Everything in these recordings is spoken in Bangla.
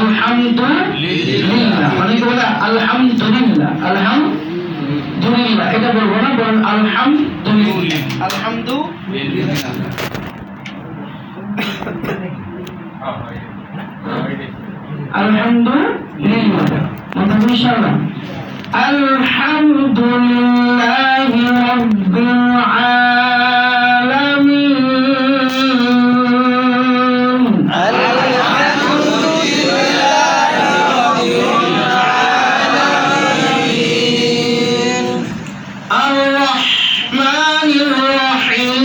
আলহামদুলিল্লাহ, অনেকে বলে আলহামদুলিল্লাহ, আলহামদুলিল্লাহ, এটা বলবো না, বলুন আলহামদুলিল্লাহ, আলহামদুলিল্লাহ। আলহামদুলিল্লাহ, মনে ইনশাআল্লাহ। আলহামদুলিল্লাহি রাব্বিল আলামিন, আলহামদুলিল্লাহি রাব্বিল আলামিন, আর রহমানির রহিম,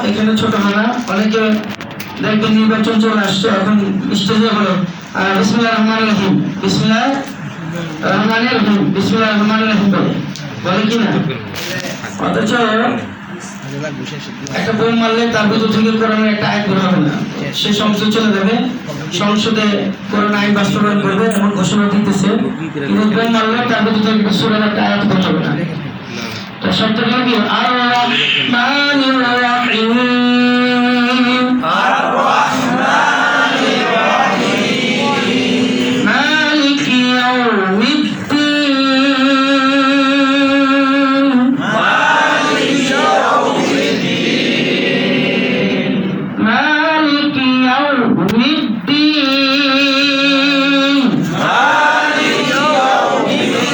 এখানে ছোট হানা। অনেকে দেখবেন নির্বাচন চলে আসছে, এখন স্টেজে বলো বিসমিল্লাহির রহমানির রহিম, বিসমিল্লাহির রহমানির রহিম, বিসমিল্লাহির রহমানির রহিম বলে কি না? অথচ একটা বোম মারলে তার ভিতর থেকে কোরআনের একটা আয়াত বের হবে না, সে সংসদ চলে যাবে, সংসদে কোরআন আইন বাস্তবায়ন করবে এমন ঘোষণা দিতেছে, কিন্তু বোম মারলে তার ভিতর থেকে সূরার একটা আয়াত বের হবে না। তো শব্দটা কি? আর রহমানির রহিম, আর রহমানির রহিম, মালিকি ইয়াউমিদ্দিন, মালিকি ইয়াউমিদ্দিন, মালিকি ইয়াউমিদ্দিন, মালিকি ইয়াউমিদ্দিন।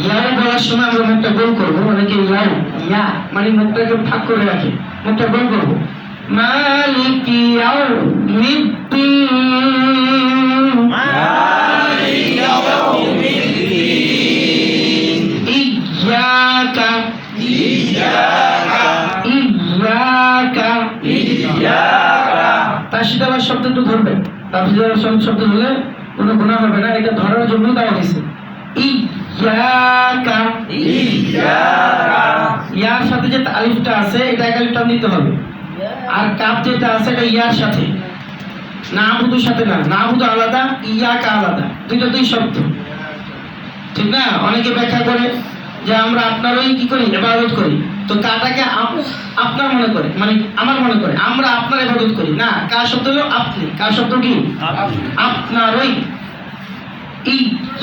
ইয়াও বলার সময় আমরা মুখটা গোল করবো, অনেকে ইয়াও ইয়া মানে মুখটাকে ফাঁক করে রাখে, মুখটা গোল করবো। মালিকি ইয়াউমিদ্দিন, মালিকি ইয়াউমিদ্দিন, ইয়্যাকা ইয়্যাকা, ইয়্যাকা, ইয়্যাকা। তাসদীদ শব্দ একটু ধরবেন, তাসদীদ শব্দ হলে কোনো গুনাহ হবে না, এটা ধরার জন্য দেওয়া হয়েছে। ইয়্যাকা, ইয়্যাকা, ইয়ার সাথে যে আলিফটা আছে এটা এক আলিফটা নিতে হবে, আর কাফ যেটা আছে এটা ইয়ার সাথে, নাবুদুর সাথে না, নাবুদু আলাদা, ইয়াকা আলাদা, দুইটা দুই শব্দ, ঠিক না? অনেকে ব্যাখ্যা করে যে আমরা আপনারই কি করি, ইবাদত করি, তো কাটাকে আপনার মনে করে, মানে আমার মনে করে আমরা আপনার ইবাদত করি না, কার শব্দ হলো আপনি, কার শব্দ কি? আপনারই।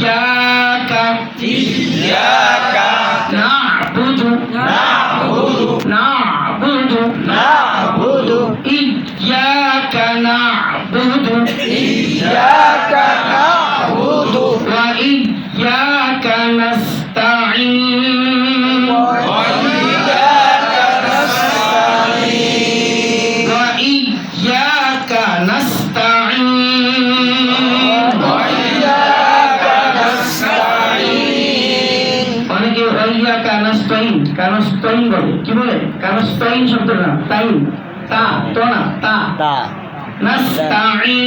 ইয়াকা, ইয়্যাকা নাবুদু, না'বুদু, নাবুদু, না'বুদু, ইয়্যাকা নাবুদু, ইয়্যাকা না'বুদু, ওয়া ইয়্যাকা নাস্তাঈন, ওয়া ইয়্যাকা নাস্তাঈন, ওয়া ইয়্যাকা নাস্তাঈন, ওয়া ইয়্যাকা নাস্তাঈন। অনেকে ওয়া ইয়্যাকা নাস্তাঈন, কানাস্তাঈন বলে, কি বলে? কানাস্তাঈন শব্দটা তাইন, তা তো না, তা নাস্তাঈন।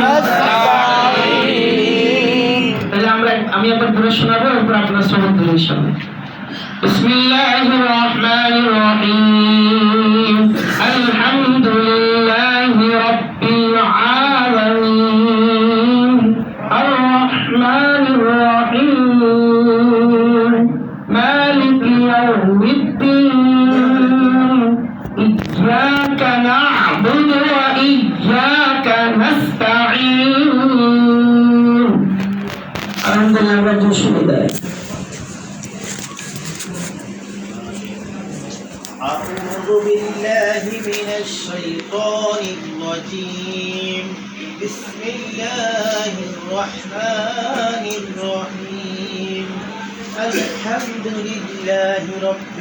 নাস্তাঈন। তাহলে আমি একবার পড়ে শোনাবো, এরপর আপনার শ্রবণ করুন ইনশাআল্লাহ। বিসমিল্লাহির রহমানির রহিম, আলহামদুলিল্লাহি রাব্বিল আলামিন, আর রহমানির রহিম, মালিকি ইয়াউমিদ্দিন, ইয়্যাকা না'বুদু ওয়া ইয়্যাকা নাস্তাঈন। আলহামদুলিল্লাহ, আমরা দুই সুবিধা। أعوذ بالله من الشيطان الرجيم. بسم الله الرحمن الرحيم. الحمد لله رب